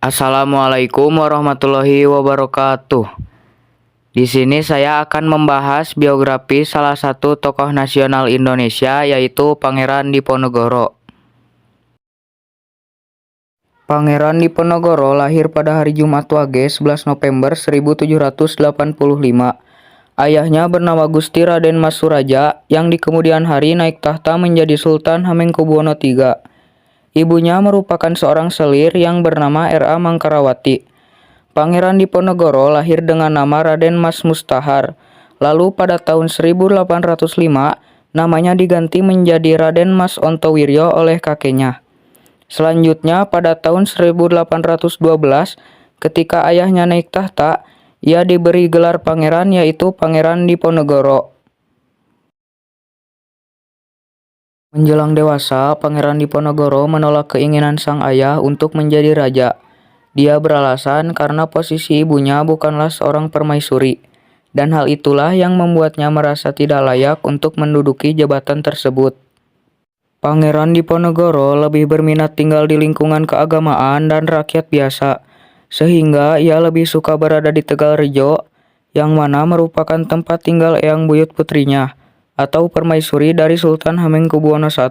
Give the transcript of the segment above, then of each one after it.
Assalamualaikum warahmatullahi wabarakatuh. Di sini saya akan membahas biografi salah satu tokoh nasional Indonesia, yaitu Pangeran Diponegoro. Pangeran Diponegoro lahir pada hari Jumat Wage 11 November 1785. Ayahnya bernama Gusti Raden Mas Suraja, yang di kemudian hari naik tahta menjadi Sultan Hamengkubuwono III. Ibunya merupakan seorang selir yang bernama R.A. Mangkarawati. Pangeran Diponegoro lahir dengan nama Raden Mas Mustahar. Lalu pada tahun 1805, namanya diganti menjadi Raden Mas Ontowiryo oleh kakeknya. Selanjutnya pada tahun 1812, ketika ayahnya naik tahta, ia diberi gelar pangeran, yaitu Pangeran Diponegoro. Menjelang dewasa, Pangeran Diponegoro menolak keinginan sang ayah untuk menjadi raja. Dia beralasan karena posisi ibunya bukanlah seorang permaisuri, dan hal itulah yang membuatnya merasa tidak layak untuk menduduki jabatan tersebut. Pangeran Diponegoro lebih berminat tinggal di lingkungan keagamaan dan rakyat biasa, sehingga ia lebih suka berada di Tegalrejo, yang mana merupakan tempat tinggal Eyang Buyut putrinya, atau permaisuri dari Sultan Hamengkubuwono I.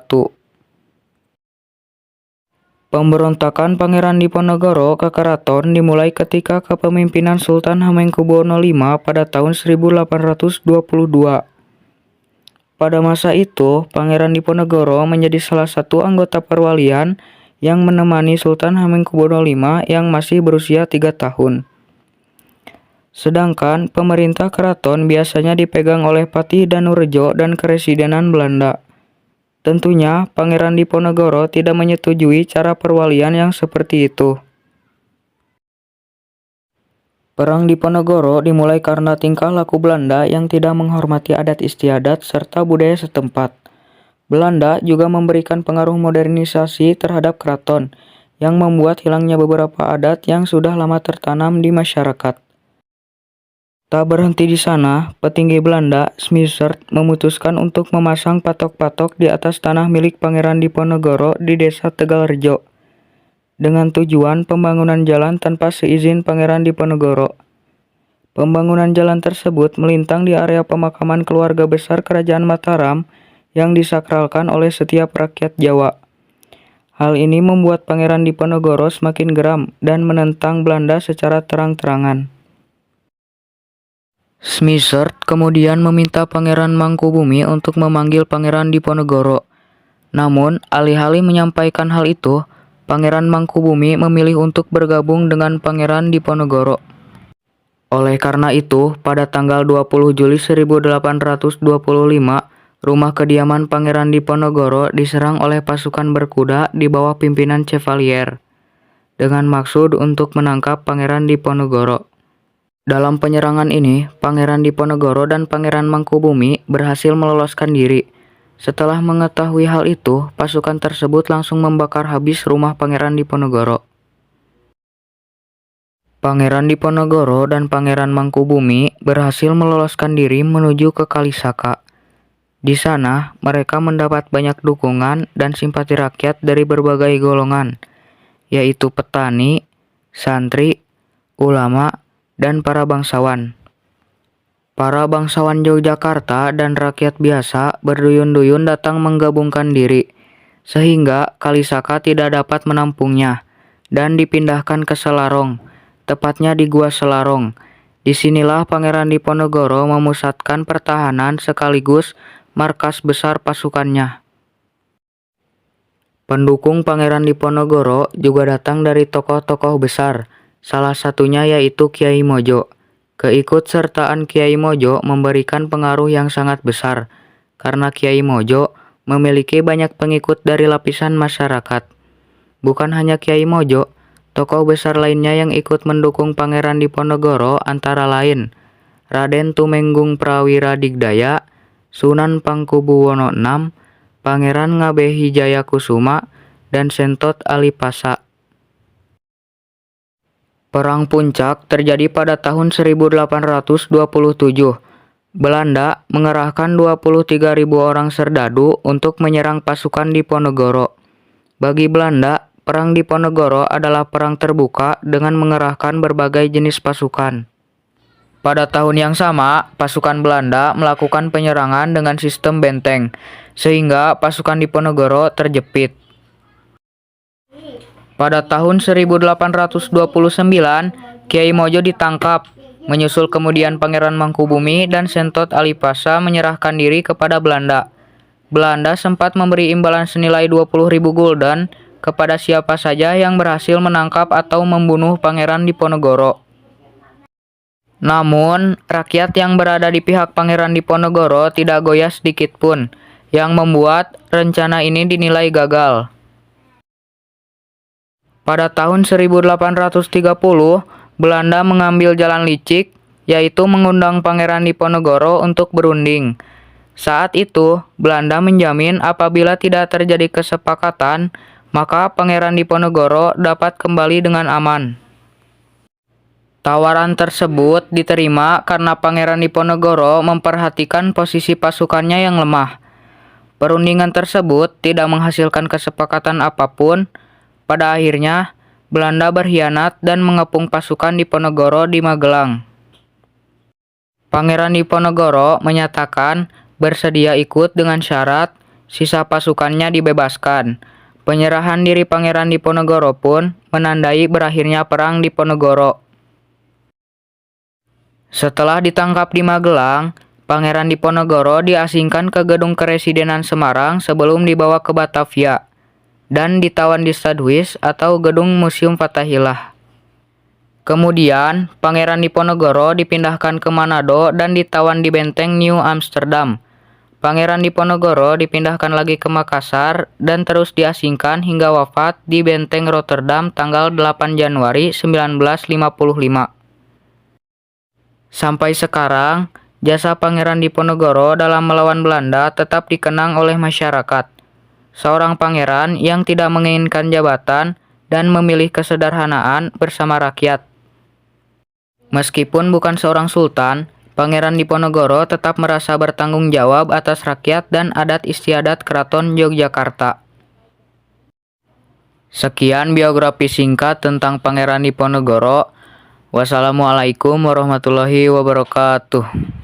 Pemberontakan Pangeran Diponegoro ke keraton dimulai ketika kepemimpinan Sultan Hamengkubuwono V pada tahun 1822. Pada masa itu, Pangeran Diponegoro menjadi salah satu anggota perwalian yang menemani Sultan Hamengkubuwono V yang masih berusia 3 tahun. Sedangkan pemerintah keraton biasanya dipegang oleh Patih Danurejo dan Keresidenan Belanda. Tentunya, Pangeran Diponegoro tidak menyetujui cara perwalian yang seperti itu. Perang Diponegoro dimulai karena tingkah laku Belanda yang tidak menghormati adat istiadat serta budaya setempat. Belanda juga memberikan pengaruh modernisasi terhadap keraton, yang membuat hilangnya beberapa adat yang sudah lama tertanam di masyarakat. Tak berhenti di sana, petinggi Belanda, Smyssert, memutuskan untuk memasang patok-patok di atas tanah milik Pangeran Diponegoro di desa Tegalrejo, dengan tujuan pembangunan jalan tanpa seizin Pangeran Diponegoro. Pembangunan jalan tersebut melintang di area pemakaman keluarga besar Kerajaan Mataram yang disakralkan oleh setiap rakyat Jawa. Hal ini membuat Pangeran Diponegoro semakin geram dan menentang Belanda secara terang-terangan. Smyssert kemudian meminta Pangeran Mangkubumi untuk memanggil Pangeran Diponegoro. Namun, alih-alih menyampaikan hal itu, Pangeran Mangkubumi memilih untuk bergabung dengan Pangeran Diponegoro. Oleh karena itu, pada tanggal 20 Juli 1825, rumah kediaman Pangeran Diponegoro diserang oleh pasukan berkuda di bawah pimpinan Chevalier, dengan maksud untuk menangkap Pangeran Diponegoro. Dalam penyerangan ini, Pangeran Diponegoro dan Pangeran Mangkubumi berhasil meloloskan diri. Setelah mengetahui hal itu, pasukan tersebut langsung membakar habis rumah Pangeran Diponegoro. Pangeran Diponegoro dan Pangeran Mangkubumi berhasil meloloskan diri menuju ke Kalisaka. Di sana, mereka mendapat banyak dukungan dan simpati rakyat dari berbagai golongan, yaitu petani, santri, ulama, dan para bangsawan. Para bangsawan Yogyakarta dan rakyat biasa berduyun-duyun datang menggabungkan diri, sehingga Kalisaka tidak dapat menampungnya, dan dipindahkan ke Selarong, tepatnya di Gua Selarong. Disinilah Pangeran Diponegoro memusatkan pertahanan sekaligus markas besar pasukannya. Pendukung Pangeran Diponegoro juga datang dari tokoh-tokoh besar, salah satunya yaitu Kiai Mojo. Keikutsertaan Kiai Mojo memberikan pengaruh yang sangat besar, karena Kiai Mojo memiliki banyak pengikut dari lapisan masyarakat. Bukan hanya Kiai Mojo, tokoh besar lainnya yang ikut mendukung Pangeran Diponegoro antara lain Raden Tumenggung Prawira Digdaya, Sunan Pangkubuwono VI, Pangeran Ngabehijaya Kusuma, dan Sentot Alipasa. Perang Puncak terjadi pada tahun 1827. Belanda mengerahkan 23.000 orang serdadu untuk menyerang pasukan Diponegoro. Bagi Belanda, Perang Diponegoro adalah perang terbuka dengan mengerahkan berbagai jenis pasukan. Pada tahun yang sama, pasukan Belanda melakukan penyerangan dengan sistem benteng, sehingga pasukan Diponegoro terjepit. Pada tahun 1829, Kiai Mojo ditangkap, menyusul kemudian Pangeran Mangkubumi dan Sentot Alipasa menyerahkan diri kepada Belanda. Belanda sempat memberi imbalan senilai 20.000 gulden kepada siapa saja yang berhasil menangkap atau membunuh Pangeran Diponegoro. Namun, rakyat yang berada di pihak Pangeran Diponegoro tidak goyah sedikit pun, yang membuat rencana ini dinilai gagal. Pada tahun 1830, Belanda mengambil jalan licik, yaitu mengundang Pangeran Diponegoro untuk berunding. Saat itu, Belanda menjamin apabila tidak terjadi kesepakatan, maka Pangeran Diponegoro dapat kembali dengan aman. Tawaran tersebut diterima karena Pangeran Diponegoro memperhatikan posisi pasukannya yang lemah. Perundingan tersebut tidak menghasilkan kesepakatan apapun. Pada akhirnya, Belanda berkhianat dan mengepung pasukan Diponegoro di Magelang. Pangeran Diponegoro menyatakan bersedia ikut dengan syarat sisa pasukannya dibebaskan. Penyerahan diri Pangeran Diponegoro pun menandai berakhirnya Perang Diponegoro. Setelah ditangkap di Magelang, Pangeran Diponegoro diasingkan ke gedung Keresidenan Semarang sebelum dibawa ke Batavia dan ditawan di Stadhuis atau gedung Museum Fathahillah. Kemudian, Pangeran Diponegoro dipindahkan ke Manado dan ditawan di Benteng New Amsterdam. Pangeran Diponegoro dipindahkan lagi ke Makassar dan terus diasingkan hingga wafat di Benteng Rotterdam tanggal 8 Januari 1955. Sampai sekarang, jasa Pangeran Diponegoro dalam melawan Belanda tetap dikenang oleh masyarakat. Seorang pangeran yang tidak menginginkan jabatan dan memilih kesederhanaan bersama rakyat. Meskipun bukan seorang sultan, Pangeran Diponegoro tetap merasa bertanggung jawab atas rakyat dan adat istiadat Keraton Yogyakarta. Sekian biografi singkat tentang Pangeran Diponegoro. Wassalamualaikum warahmatullahi wabarakatuh.